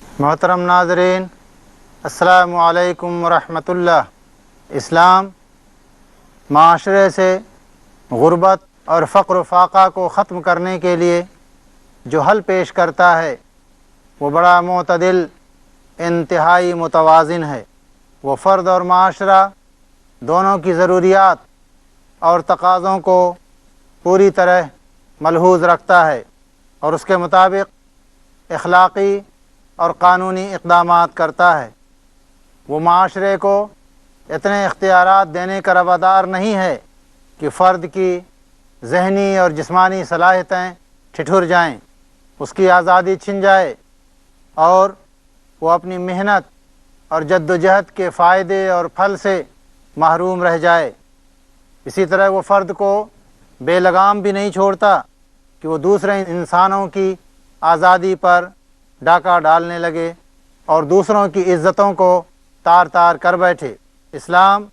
محترم ناظرین، السلام علیکم ورحمۃ اللہ۔ اسلام معاشرے سے غربت اور فقر و فاقہ کو ختم کرنے کے لیے جو حل پیش کرتا ہے وہ بڑا معتدل، انتہائی متوازن ہے۔ وہ فرد اور معاشرہ دونوں کی ضروریات اور تقاضوں کو پوری طرح ملحوظ رکھتا ہے اور اس کے مطابق اخلاقی اور قانونی اقدامات کرتا ہے۔ وہ معاشرے کو اتنے اختیارات دینے کا روادار نہیں ہے کہ فرد کی ذہنی اور جسمانی صلاحیتیں ٹھٹر جائیں، اس کی آزادی چھن جائے اور وہ اپنی محنت اور جد و جہد کے فائدے اور پھل سے محروم رہ جائے۔ اسی طرح وہ فرد کو بے لگام بھی نہیں چھوڑتا کہ وہ دوسرے انسانوں کی آزادی پر ڈاکہ ڈالنے لگے اور دوسروں کی عزتوں کو تار تار کر بیٹھے۔ اسلام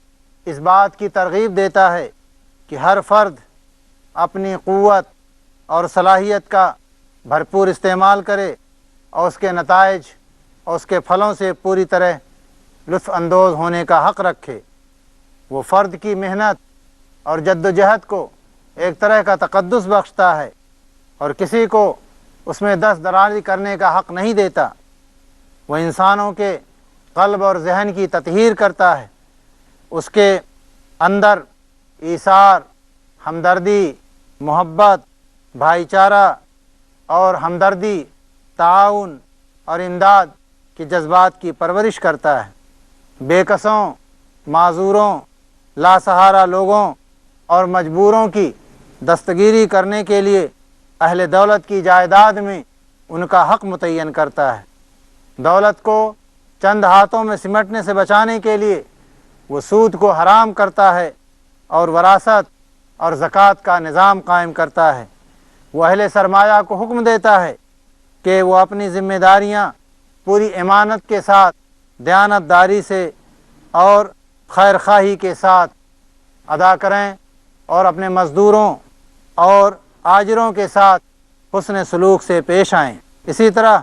اس بات کی ترغیب دیتا ہے کہ ہر فرد اپنی قوت اور صلاحیت کا بھرپور استعمال کرے اور اس کے نتائج اور اس کے پھلوں سے پوری طرح لطف اندوز ہونے کا حق رکھے۔ وہ فرد کی محنت اور جد و جہد کو ایک طرح کا تقدس بخشتا ہے اور کسی کو اس میں دست درازی کرنے کا حق نہیں دیتا۔ وہ انسانوں کے قلب اور ذہن کی تطہیر کرتا ہے، اس کے اندر ایثار، ہمدردی، محبت، بھائی چارہ اور ہمدردی، تعاون اور امداد کے جذبات کی پرورش کرتا ہے۔ بے کسوں، معذوروں، لاسہارا لوگوں اور مجبوروں کی دستگیری کرنے کے لیے اہل دولت کی جائیداد میں ان کا حق متعین کرتا ہے۔ دولت کو چند ہاتھوں میں سمٹنے سے بچانے کے لیے وہ سود کو حرام کرتا ہے اور وراثت اور زکوٰۃ کا نظام قائم کرتا ہے۔ وہ اہل سرمایہ کو حکم دیتا ہے کہ وہ اپنی ذمہ داریاں پوری امانت کے ساتھ، دیانت داری سے اور خیر خواہی کے ساتھ ادا کریں اور اپنے مزدوروں اور آجروں کے ساتھ حسن سلوک سے پیش آئیں۔ اسی طرح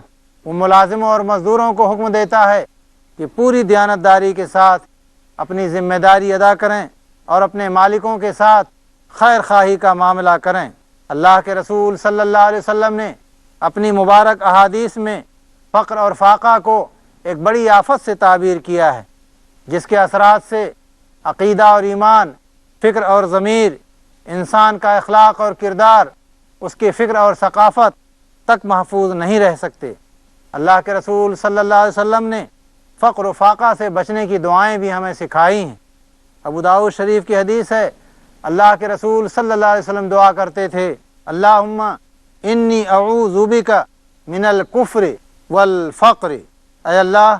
وہ ملازموں اور مزدوروں کو حکم دیتا ہے کہ پوری دیانت داری کے ساتھ اپنی ذمہ داری ادا کریں اور اپنے مالکوں کے ساتھ خیر خواہی کا معاملہ کریں۔ اللہ کے رسول صلی اللہ علیہ وسلم نے اپنی مبارک احادیث میں فقر اور فاقہ کو ایک بڑی آفت سے تعبیر کیا ہے، جس کے اثرات سے عقیدہ اور ایمان، فکر اور ضمیر، انسان کا اخلاق اور کردار، اس کی فکر اور ثقافت تک محفوظ نہیں رہ سکتے۔ اللہ کے رسول صلی اللہ علیہ وسلم نے فقر و فاقہ سے بچنے کی دعائیں بھی ہمیں سکھائی ہیں۔ ابو داؤد شریف کی حدیث ہے، اللہ کے رسول صلی اللہ علیہ وسلم دعا کرتے تھے، اللہم انی اعوذ بک من الکفر والفقر، اے اللہ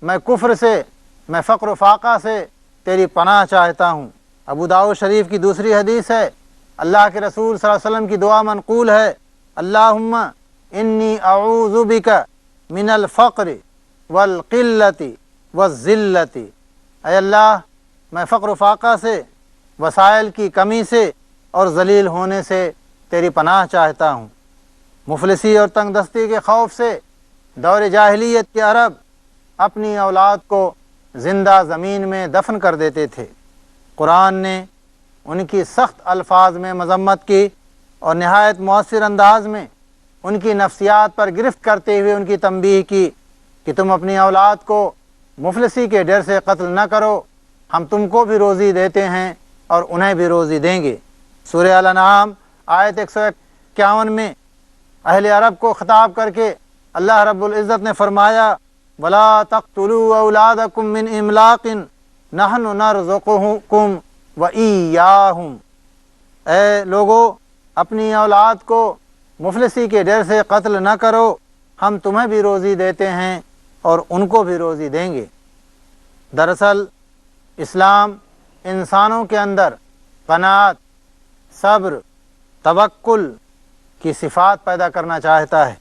میں کفر سے، میں فقر و فاقہ سے تیری پناہ چاہتا ہوں۔ ابو داؤد شریف کی دوسری حدیث ہے، اللہ کے رسول صلی اللہ علیہ وسلم کی دعا منقول ہے، اللہم انی اعوذ بک من الفقر والقلۃ والذلۃ، اے اللہ میں فقر و فاقہ سے، وسائل کی کمی سے اور ذلیل ہونے سے تیری پناہ چاہتا ہوں۔ مفلسی اور تنگ دستی کے خوف سے دور جاہلیت کے عرب اپنی اولاد کو زندہ زمین میں دفن کر دیتے تھے۔ قرآن نے ان کی سخت الفاظ میں مذمت کی اور نہایت مؤثر انداز میں ان کی نفسیات پر گرفت کرتے ہوئے ان کی تنبیہ کی کہ تم اپنی اولاد کو مفلسی کے ڈر سے قتل نہ کرو، ہم تم کو بھی روزی دیتے ہیں اور انہیں بھی روزی دیں گے۔ سورہ الانعام آیت 151 میں اہل عرب کو خطاب کر کے اللہ رب العزت نے فرمایا، وَلَا تَقْتُلُوا أَوْلَادَكُم مِّنْ إِمْلَاقٍ نَحْنُ نَرْزُقُكُمْ وَإِيَّاهُمْ، اے لوگو اپنی اولاد کو مفلسی کے ڈر سے قتل نہ کرو، ہم تمہیں بھی روزی دیتے ہیں اور ان کو بھی روزی دیں گے۔ دراصل اسلام انسانوں کے اندر قناعت، صبر، توکل کی صفات پیدا کرنا چاہتا ہے۔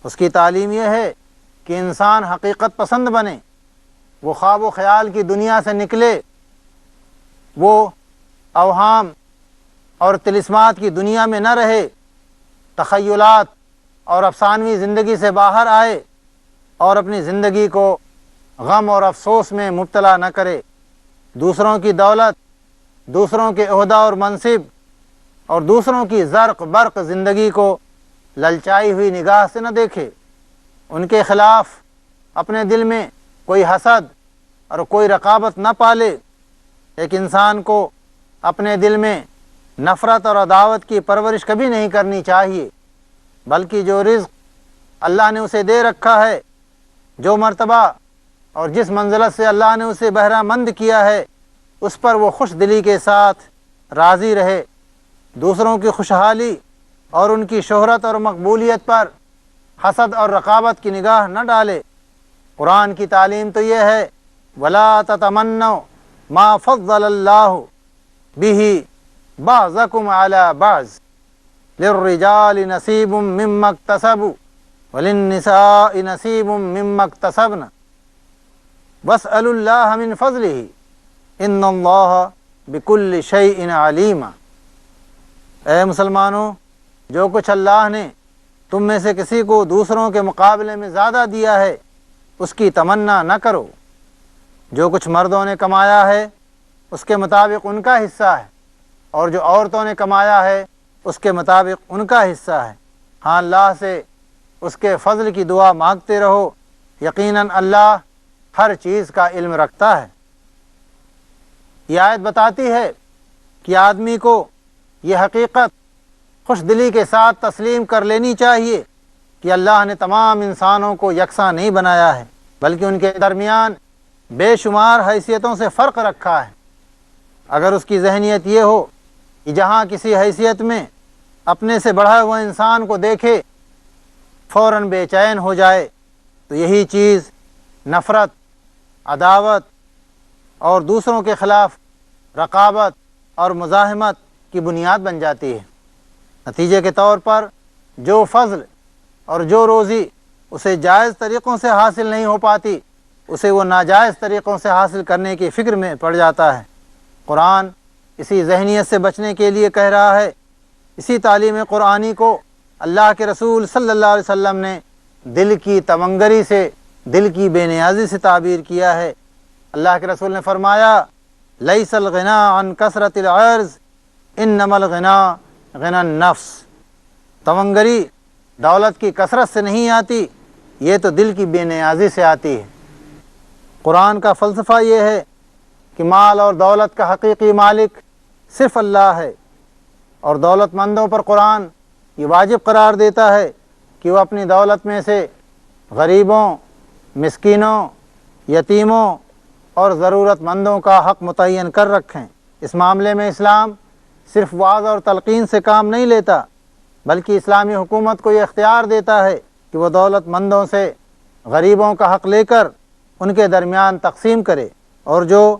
اس کی تعلیم یہ ہے کہ انسان حقیقت پسند بنے، وہ خواب و خیال کی دنیا سے نکلے، وہ اوہام اور طلسمات کی دنیا میں نہ رہے، تخیلات اور افسانوی زندگی سے باہر آئے، اور اپنی زندگی کو غم اور افسوس میں مبتلا نہ کرے، دوسروں کی دولت، دوسروں کے عہدہ اور منصب اور دوسروں کی زرق برق زندگی کو للچائی ہوئی نگاہ سے نہ دیکھے، ان کے خلاف اپنے دل میں کوئی حسد اور کوئی رقابت نہ پالے۔ ایک انسان کو اپنے دل میں نفرت اور عداوت کی پرورش کبھی نہیں کرنی چاہیے، بلکہ جو رزق اللہ نے اسے دے رکھا ہے، جو مرتبہ اور جس منزلت سے اللہ نے اسے بہرہ مند کیا ہے، اس پر وہ خوش دلی کے ساتھ راضی رہے، دوسروں کی خوشحالی اور ان کی شہرت اور مقبولیت پر حسد اور رقابت کی نگاہ نہ ڈالے۔ قرآن کی تعلیم تو یہ ہے وَلَا تَتَمَنَّوْا مَا فَضَّلَ اللَّهُ بِهِ بَعْضَكُمْ عَلَى بَعْضٍ لِلرِّجَالِ نَصِيبٌ مِّمَّا اكْتَسَبُوا وَلِلنِّسَاءِ نَصِيبٌ مِّمَّا اكْتَسَبْنَ وَاسْأَلُوا اللَّهَ مِن فَضْلِهِ إِنَّ اللَّهَ بِكُلِّ شَيْءٍ عَلِيمٌ۔ اے مسلمانوں، جو کچھ اللہ نے تم میں سے کسی کو دوسروں کے مقابلے میں زیادہ دیا ہے، اس کی تمنا نہ کرو۔ جو کچھ مردوں نے کمایا ہے اس کے مطابق ان کا حصہ ہے، اور جو عورتوں نے کمایا ہے اس کے مطابق ان کا حصہ ہے۔ ہاں، اللہ سے اس کے فضل کی دعا مانگتے رہو، یقیناً اللہ ہر چیز کا علم رکھتا ہے۔ یہ آیت بتاتی ہے کہ آدمی کو یہ حقیقت خوش دلی کے ساتھ تسلیم کر لینی چاہیے کہ اللہ نے تمام انسانوں کو یکساں نہیں بنایا ہے، بلکہ ان کے درمیان بے شمار حیثیتوں سے فرق رکھا ہے۔ اگر اس کی ذہنیت یہ ہو کہ جہاں کسی حیثیت میں اپنے سے بڑھا ہوا انسان کو دیکھے فوراً بے چین ہو جائے، تو یہی چیز نفرت، عداوت اور دوسروں کے خلاف رقابت اور مزاحمت کی بنیاد بن جاتی ہے۔ نتیجے کے طور پر جو فضل اور جو روزی اسے جائز طریقوں سے حاصل نہیں ہو پاتی، اسے وہ ناجائز طریقوں سے حاصل کرنے کی فکر میں پڑ جاتا ہے۔ قرآن اسی ذہنیت سے بچنے کے لیے کہہ رہا ہے۔ اسی تعلیم قرآنی کو اللہ کے رسول صلی اللہ علیہ وسلم نے دل کی تمنگری سے، دل کی بے نیازی سے تعبیر کیا ہے۔ اللہ کے رسول نے فرمایا لیس الغنا عن کثرت العرض انما الغنا غنا النفس۔ تمنگری دولت کی کثرت سے نہیں آتی، یہ تو دل کی بے نیازی سے آتی ہے۔ قرآن کا فلسفہ یہ ہے کہ مال اور دولت کا حقیقی مالک صرف اللہ ہے، اور دولت مندوں پر قرآن یہ واجب قرار دیتا ہے کہ وہ اپنی دولت میں سے غریبوں، مسکینوں، یتیموں اور ضرورت مندوں کا حق متعین کر رکھیں۔ اس معاملے میں اسلام صرف وعظ اور تلقین سے کام نہیں لیتا، بلکہ اسلامی حکومت کو یہ اختیار دیتا ہے کہ وہ دولت مندوں سے غریبوں کا حق لے کر ان کے درمیان تقسیم کرے، اور جو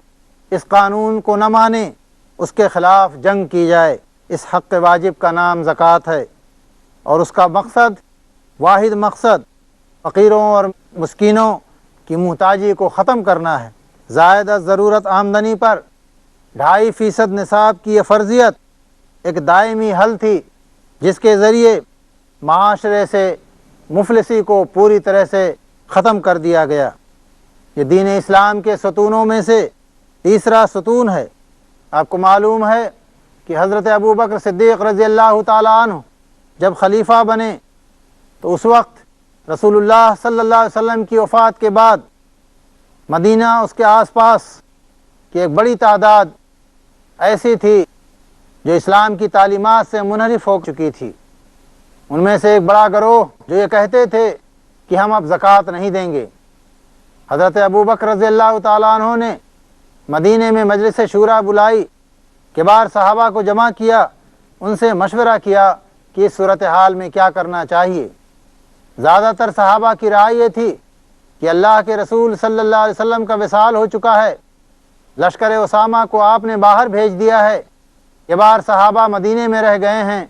اس قانون کو نہ مانے اس کے خلاف جنگ کی جائے۔ اس حق واجب کا نام زکوٰۃ ہے، اور اس کا مقصد، واحد مقصد، فقیروں اور مسکینوں کی محتاجی کو ختم کرنا ہے۔ زائد از ضرورت آمدنی پر 2.5% نصاب کی یہ فرضیت ایک دائمی حل تھی، جس کے ذریعے معاشرے سے مفلسی کو پوری طرح سے ختم کر دیا گیا۔ یہ دین اسلام کے ستونوں میں سے تیسرا ستون ہے۔ آپ کو معلوم ہے کہ حضرت ابو بکر صدیق رضی اللہ تعالیٰ عنہ جب خلیفہ بنے تو اس وقت رسول اللہ صلی اللہ علیہ وسلم کی وفات کے بعد مدینہ، اس کے آس پاس کی ایک بڑی تعداد ایسی تھی جو اسلام کی تعلیمات سے منحرف ہو چکی تھی۔ ان میں سے ایک بڑا گروہ جو یہ کہتے تھے کہ ہم اب زکوٰۃ نہیں دیں گے۔ حضرت ابو بکر رضی اللہ تعالیٰ عنہ نے مدینے میں مجلس شورا بلائی، کبار صحابہ کو جمع کیا، ان سے مشورہ کیا کہ اس صورتحال میں کیا کرنا چاہیے۔ زیادہ تر صحابہ کی رائے یہ تھی کہ اللہ کے رسول صلی اللہ علیہ وسلم کا وصال ہو چکا ہے، لشکر اسامہ کو آپ نے باہر بھیج دیا ہے، کبار صحابہ مدینے میں رہ گئے ہیں،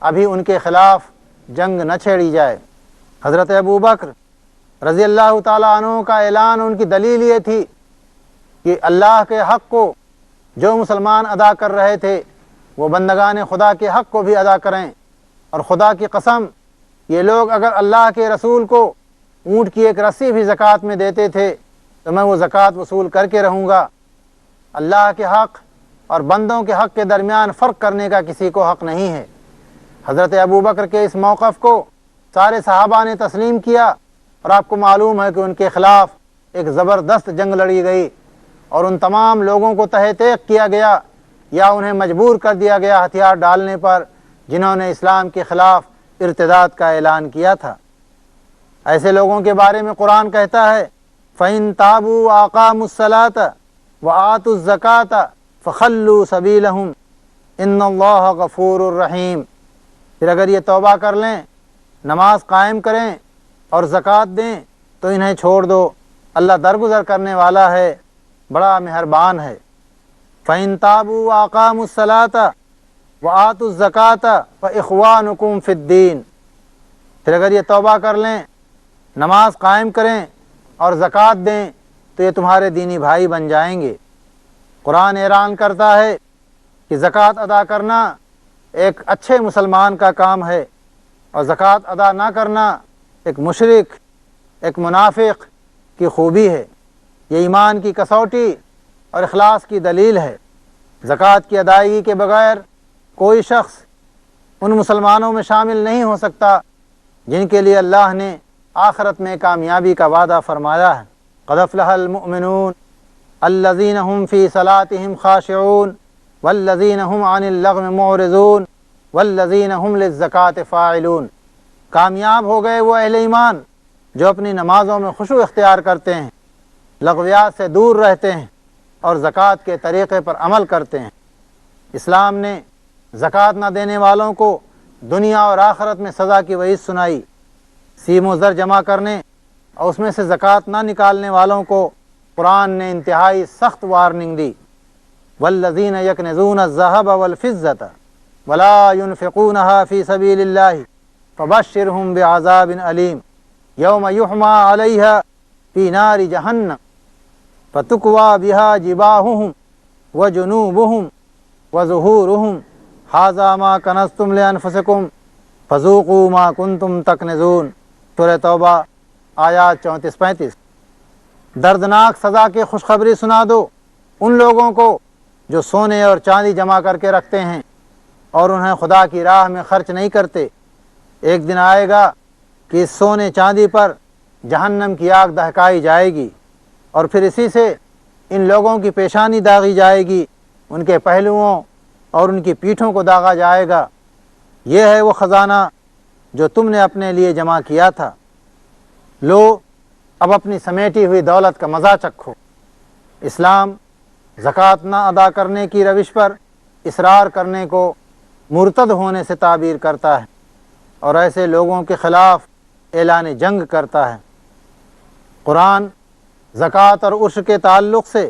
ابھی ان کے خلاف جنگ نہ چھیڑی جائے۔ حضرت ابو بکر رضی اللہ تعالیٰ عنہ کا اعلان، ان کی دلیل یہ تھی کہ اللہ کے حق کو جو مسلمان ادا کر رہے تھے وہ بندگان خدا کے حق کو بھی ادا کریں، اور خدا کی قسم یہ لوگ اگر اللہ کے رسول کو اونٹ کی ایک رسی بھی زکوٰۃ میں دیتے تھے تو میں وہ زکوٰۃ وصول کر کے رہوں گا۔ اللہ کے حق اور بندوں کے حق کے درمیان فرق کرنے کا کسی کو حق نہیں ہے۔ حضرت ابوبکر کے اس موقف کو سارے صحابہ نے تسلیم کیا، اور آپ کو معلوم ہے کہ ان کے خلاف ایک زبردست جنگ لڑی گئی، اور ان تمام لوگوں کو تہہ تیغ کیا گیا یا انہیں مجبور کر دیا گیا ہتھیار ڈالنے پر جنہوں نے اسلام کے خلاف ارتداد کا اعلان کیا تھا۔ ایسے لوگوں کے بارے میں قرآن کہتا ہے فَإِن تَابُوا وَأَقَامُوا الصَّلَاةَ وَآتُوا الزَّكَاةَ فَخَلُّوا سَبِيلَهُمْ إِنَّ اللَّهَ غَفُورٌ رَحِيمٌ۔ پھر اگر یہ توبہ کر لیں، نماز قائم کریں اور زکوٰۃ دیں تو انہیں چھوڑ دو، اللہ درگزر کرنے والا ہے، بڑا مہربان ہے۔ فَإِن تَابُوا وَأَقَامُوا الصَّلَاةَ وَآتُوا الزَّكَاةَ فَإِخْوَانُكُمْ فِي الدِّينِ۔ پھر اگر یہ توبہ کر لیں، نماز قائم کریں اور زکوٰۃ دیں تو یہ تمہارے دینی بھائی بن جائیں گے۔ قرآن اعلان کرتا ہے کہ زکوٰۃ ادا کرنا ایک اچھے مسلمان کا کام ہے، اور زکوٰۃ ادا نہ کرنا ایک مشرک، ایک منافق کی خوبی ہے۔ یہ ایمان کی کسوٹی اور اخلاص کی دلیل ہے۔ زکوٰۃ کی ادائیگی کے بغیر کوئی شخص ان مسلمانوں میں شامل نہیں ہو سکتا جن کے لیے اللہ نے آخرت میں کامیابی کا وعدہ فرمایا ہے۔ قد افلح المؤمنون الذین هم فی صلاتهم خاشعون والذین هم عن اللغو معرضون والذین هم للزکاة فاعلون۔ کامیاب ہو گئے وہ اہل ایمان جو اپنی نمازوں میں خشوع اختیار کرتے ہیں، لغویات سے دور رہتے ہیں اور زکوٰۃ کے طریقے پر عمل کرتے ہیں۔ اسلام نے زکوٰۃ نہ دینے والوں کو دنیا اور آخرت میں سزا کی وعید سنائی۔ سیم و زر جمع کرنے اور اس میں سے زکوٰۃ نہ نکالنے والوں کو قرآن نے انتہائی سخت وارننگ دی۔ والذین یکنزون الذھب والفضة ولا ينفقونها فی سبیل اللہ فبشرهم بعذاب علیم یوم یحمى علیہا فی نار جہنم فتکوی بها جباہهم وجنوبهم وظہورهم ھذا ما کنزتم لانفسکم فذوقوا ما کنتم تکنزون۔ سورہ توبہ آیات 34-35۔ دردناک سزا کی خوشخبری سنا دو ان لوگوں کو جو سونے اور چاندی جمع کر کے رکھتے ہیں اور انہیں خدا کی راہ میں خرچ نہیں کرتے۔ ایک دن آئے گا کہ اس سونے چاندی پر جہنم کی آگ دہکائی جائے گی، اور پھر اسی سے ان لوگوں کی پیشانی داغی جائے گی، ان کے پہلوؤں اور ان کی پیٹھوں کو داغا جائے گا۔ یہ ہے وہ خزانہ جو تم نے اپنے لیے جمع کیا تھا، لو اب اپنی سمیٹی ہوئی دولت کا مزہ چکھو۔ اسلام زکوٰۃ نہ ادا کرنے کی روش پر اصرار کرنے کو مرتد ہونے سے تعبیر کرتا ہے، اور ایسے لوگوں کے خلاف اعلان جنگ کرتا ہے۔ قرآن زکوٰۃ اور عشر کے تعلق سے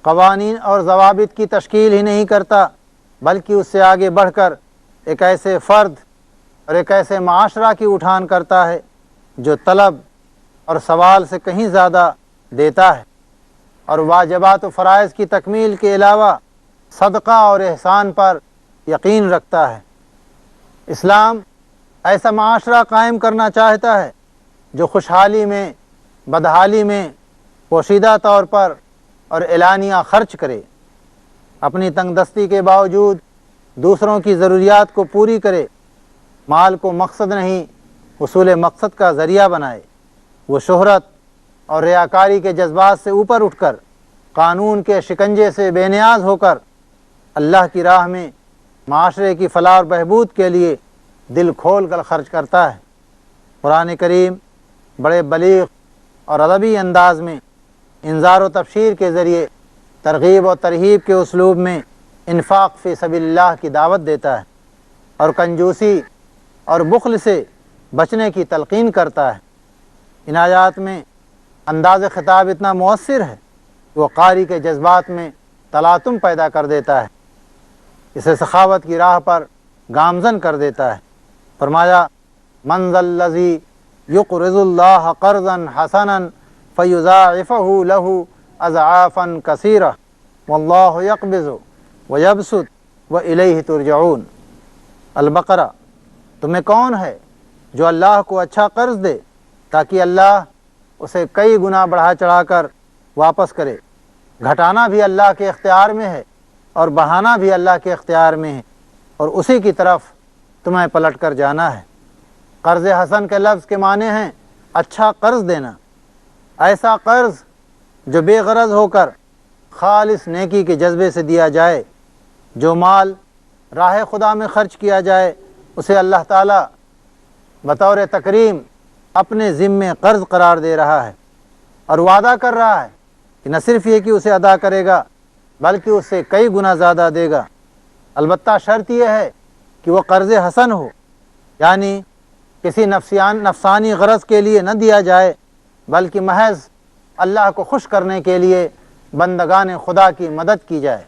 قوانین اور ضوابط کی تشکیل ہی نہیں کرتا، بلکہ اس سے آگے بڑھ کر ایک ایسے فرد اور ایک ایسے معاشرہ کی اٹھان کرتا ہے جو طلب اور سوال سے کہیں زیادہ دیتا ہے، اور واجبات و فرائض کی تکمیل کے علاوہ صدقہ اور احسان پر یقین رکھتا ہے۔ اسلام ایسا معاشرہ قائم کرنا چاہتا ہے جو خوشحالی میں، بدحالی میں، پوشیدہ طور پر اور اعلانیہ خرچ کرے، اپنی تنگ دستی کے باوجود دوسروں کی ضروریات کو پوری کرے، مال کو مقصد نہیں حصول مقصد کا ذریعہ بنائے۔ وہ شہرت اور ریاکاری کے جذبات سے اوپر اٹھ کر قانون کے شکنجے سے بے نیاز ہو کر اللہ کی راہ میں معاشرے کی فلاح اور بہبود کے لیے دل کھول کر خرچ کرتا ہے۔ قرآن کریم بڑے بلیغ اور ادبی انداز میں انذار و تبشیر کے ذریعے ترغیب و ترہیب کے اسلوب میں انفاق فی سبیل اللہ کی دعوت دیتا ہے، اور کنجوسی اور بخل سے بچنے کی تلقین کرتا ہے۔ ان آیات میں انداز خطاب اتنا مؤثر ہے کہ وہ قاری کے جذبات میں تلاطم پیدا کر دیتا ہے، اسے سخاوت کی راہ پر گامزن کر دیتا ہے۔ فرمایا من ذا الذی یقرض اللہ قرضا حسنا فیضاعفہ لہ اضعافا کثیرہ واللہ یقبض ویبسط والیہ ترجعون۔ البقرہ۔ تمہیں کون ہے جو اللہ کو اچھا قرض دے تاکہ اللہ اسے کئی گنا بڑھا چڑھا کر واپس کرے۔ گھٹانا بھی اللہ کے اختیار میں ہے اور بڑھانا بھی اللہ کے اختیار میں ہے، اور اسی کی طرف تمہیں پلٹ کر جانا ہے۔ قرض حسن کے لفظ کے معنی ہیں اچھا قرض دینا، ایسا قرض جو بے غرض ہو کر خالص نیکی کے جذبے سے دیا جائے۔ جو مال راہ خدا میں خرچ کیا جائے اسے اللہ تعالیٰ بطور تکریم اپنے ذمے قرض قرار دے رہا ہے، اور وعدہ کر رہا ہے کہ نہ صرف یہ کہ اسے ادا کرے گا بلکہ اسے کئی گنا زیادہ دے گا۔ البتہ شرط یہ ہے کہ وہ قرض حسن ہو، یعنی کسی نفسانی غرض کے لیے نہ دیا جائے بلکہ محض اللہ کو خوش کرنے کے لیے بندگان خدا کی مدد کی جائے۔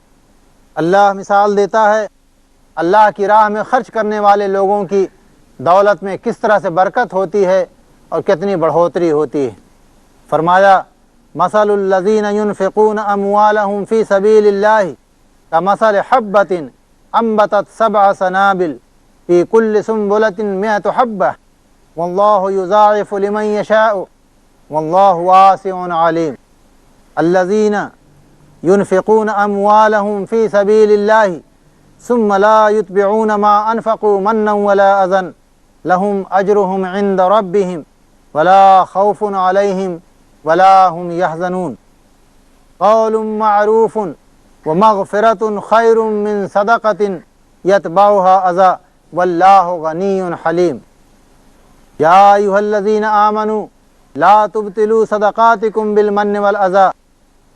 اللہ مثال دیتا ہے اللہ کی راہ میں خرچ کرنے والے لوگوں کی دولت میں کس طرح سے برکت ہوتی ہے اور کتنی بڑھوتری ہوتی ہے۔ فرمایا مثل الذین ينفقون اموالهم فی سبیل اللہ کمثل حبۃ انبتت 7 سنابل فی کل سنبلۃ 100 حبۃ واللہ یضاعف لمن یشاء واللہ واسع علیم۔ الذین ينفقون اموالهم فی سبیل اللہ ثم لا يتبعون ما انفقوا منا ولا اذى لهم اجرهم عند ربهم ولا خوف عليهم ولا هم يحزنون قول معروف ومغفرة خير من صدقة يتبعها أذى والله غني حليم۔ يا أيها الذين آمنوا لا تبطلوا صدقاتكم بالمن والأذى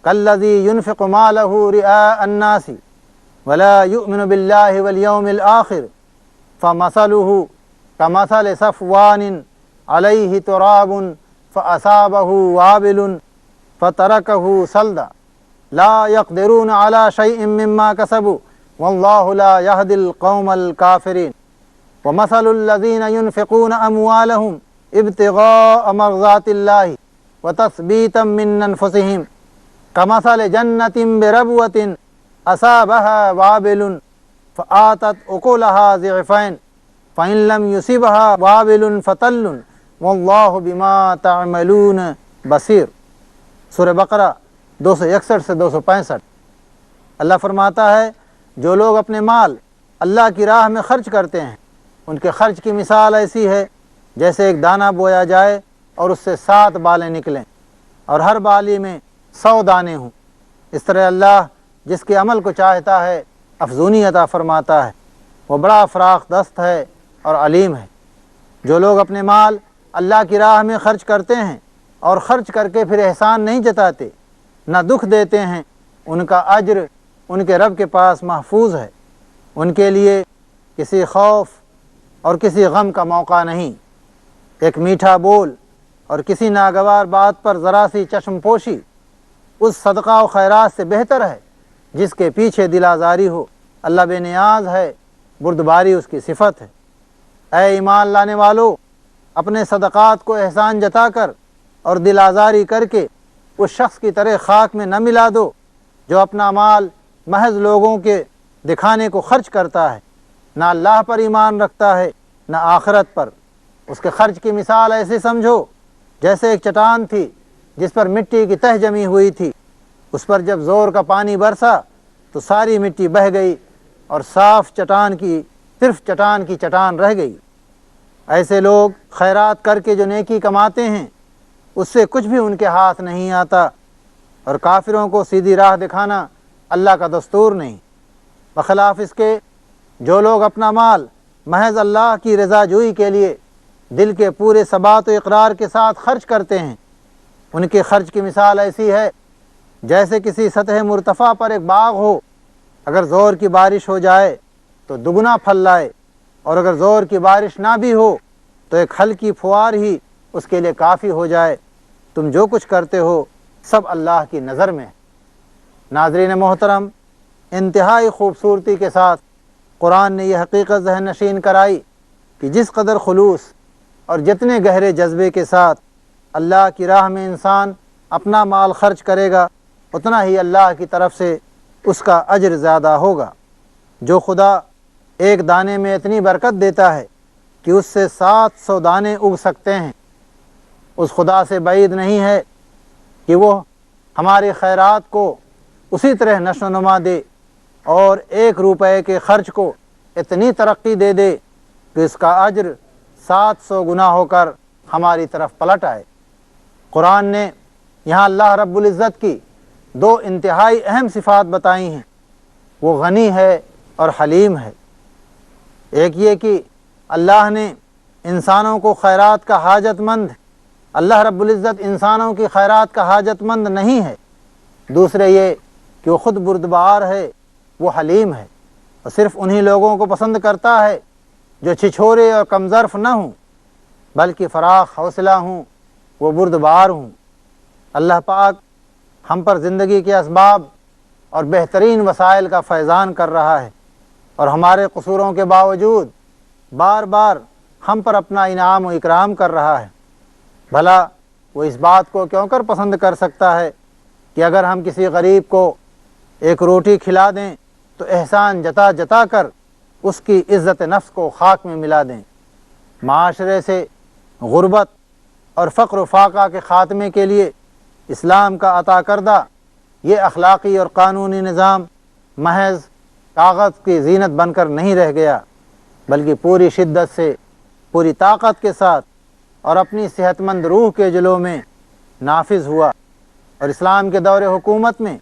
كالذي ينفق ماله رئاء الناس ولا يؤمن بالله واليوم الآخر فمثله كمثل صفوان عليه تراب فأصابه وابل فتركه صلدا لا يقدرون على شيء مما كسبوا والله لا يهدي القوم الكافرين۔ ومثل الذين ينفقون أموالهم ابتغاء مرضات الله وتثبيتا من أنفسهم كمثل جنة بربوة أصابها وابل فآتت أكلها ضعفين فإن لم يصبها وابل فطل واللہ بما تعملون بصیر۔ سورہ بقرہ 261 سے 265۔ اللہ فرماتا ہے جو لوگ اپنے مال اللہ کی راہ میں خرچ کرتے ہیں ان کے خرچ کی مثال ایسی ہے جیسے ایک دانہ بویا جائے اور اس سے 7 بالیں نکلیں اور ہر بالی میں 100 دانے ہوں۔ اس طرح اللہ جس کے عمل کو چاہتا ہے افزونی عطا فرماتا ہے، وہ بڑا فراخ دست ہے اور علیم ہے۔ جو لوگ اپنے مال اللہ کی راہ میں خرچ کرتے ہیں اور خرچ کر کے پھر احسان نہیں جتاتے، نہ دکھ دیتے ہیں، ان کا اجر ان کے رب کے پاس محفوظ ہے۔ ان کے لیے کسی خوف اور کسی غم کا موقع نہیں۔ ایک میٹھا بول اور کسی ناگوار بات پر ذرا سی چشم پوشی اس صدقہ و خیرات سے بہتر ہے جس کے پیچھے دل آزاری ہو۔ اللہ بے نیاز ہے، بردباری اس کی صفت ہے۔ اے ایمان لانے والو، اپنے صدقات کو احسان جتا کر اور دل آزاری کر کے اس شخص کی طرح خاک میں نہ ملا دو جو اپنا مال محض لوگوں کے دکھانے کو خرچ کرتا ہے، نہ اللہ پر ایمان رکھتا ہے نہ آخرت پر۔ اس کے خرچ کی مثال ایسے سمجھو جیسے ایک چٹان تھی جس پر مٹی کی تہ جمی ہوئی تھی، اس پر جب زور کا پانی برسا تو ساری مٹی بہہ گئی اور صاف چٹان کی صرف چٹان کی چٹان رہ گئی۔ ایسے لوگ خیرات کر کے جو نیکی کماتے ہیں اس سے کچھ بھی ان کے ہاتھ نہیں آتا، اور کافروں کو سیدھی راہ دکھانا اللہ کا دستور نہیں۔ بخلاف اس کے جو لوگ اپنا مال محض اللہ کی رضا جوئی کے لیے دل کے پورے ثبات و اقرار کے ساتھ خرچ کرتے ہیں، ان کے خرچ کی مثال ایسی ہے جیسے کسی سطح مرتفع پر ایک باغ ہو، اگر زور کی بارش ہو جائے تو دگنا پھل لائے، اور اگر زور کی بارش نہ بھی ہو تو ایک ہلکی پھوار ہی اس کے لیے کافی ہو جائے۔ تم جو کچھ کرتے ہو سب اللہ کی نظر میں۔ ناظرین محترم، انتہائی خوبصورتی کے ساتھ قرآن نے یہ حقیقت ذہن نشین کرائی کہ جس قدر خلوص اور جتنے گہرے جذبے کے ساتھ اللہ کی راہ میں انسان اپنا مال خرچ کرے گا اتنا ہی اللہ کی طرف سے اس کا اجر زیادہ ہوگا۔ جو خدا ایک دانے میں اتنی برکت دیتا ہے کہ اس سے 700 دانے اگ سکتے ہیں، اس خدا سے بعید نہیں ہے کہ وہ ہماری خیرات کو اسی طرح نشو و نما دے اور 1 روپے کے خرچ کو اتنی ترقی دے دے کہ اس کا اجر 700 گنا ہو کر ہماری طرف پلٹ آئے۔ قرآن نے یہاں اللہ رب العزت کی 2 انتہائی اہم صفات بتائی ہیں، وہ غنی ہے اور حلیم ہے۔ ایک یہ کہ اللہ نے انسانوں کو خیرات کا حاجت مند، اللہ رب العزت انسانوں کی خیرات کا حاجت مند نہیں ہے۔ دوسرے یہ کہ وہ خود بردبار ہے، وہ حلیم ہے، اور صرف انہی لوگوں کو پسند کرتا ہے جو چھچھورے اور کمظرف نہ ہوں بلکہ فراخ حوصلہ ہوں، وہ بردبار ہوں۔ اللہ پاک ہم پر زندگی کے اسباب اور بہترین وسائل کا فیضان کر رہا ہے، اور ہمارے قصوروں کے باوجود بار بار ہم پر اپنا انعام و اکرام کر رہا ہے۔ بھلا وہ اس بات کو کیوں کر پسند کر سکتا ہے کہ اگر ہم کسی غریب کو 1 روٹی کھلا دیں تو احسان جتا جتا کر اس کی عزت نفس کو خاک میں ملا دیں۔ معاشرے سے غربت اور فقر و فاقہ کے خاتمے کے لیے اسلام کا عطا کردہ یہ اخلاقی اور قانونی نظام محض کاغذ کی زینت بن کر نہیں رہ گیا، بلکہ پوری شدت سے، پوری طاقت کے ساتھ اور اپنی صحت مند روح کے جلو میں نافذ ہوا، اور اسلام کے دور حکومت میں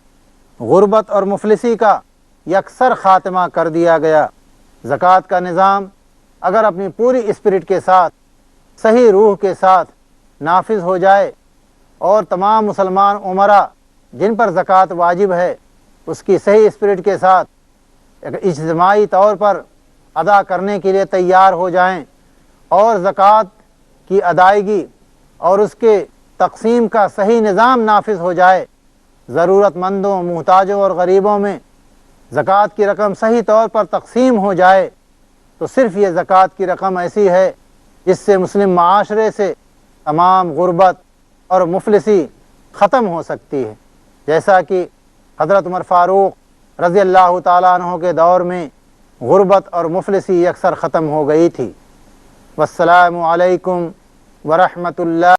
غربت اور مفلسی کا یکسر خاتمہ کر دیا گیا۔ زکوٰۃ کا نظام اگر اپنی پوری اسپرٹ کے ساتھ، صحیح روح کے ساتھ نافذ ہو جائے اور تمام مسلمان امراء جن پر زکوٰۃ واجب ہے اس کی صحیح اسپرٹ کے ساتھ اجتماعی طور پر ادا کرنے کے لیے تیار ہو جائیں، اور زکوٰۃ کی ادائیگی اور اس کے تقسیم کا صحیح نظام نافذ ہو جائے، ضرورت مندوں، محتاجوں اور غریبوں میں زکوٰۃ کی رقم صحیح طور پر تقسیم ہو جائے، تو صرف یہ زکوٰۃ کی رقم ایسی ہے جس سے مسلم معاشرے سے تمام غربت اور مفلسی ختم ہو سکتی ہے، جیسا کہ حضرت عمر فاروق رضی اللہ تعالیٰ عنہ کے دور میں غربت اور مفلسی یکسر ختم ہو گئی تھی۔ والسلام علیکم ورحمۃ اللہ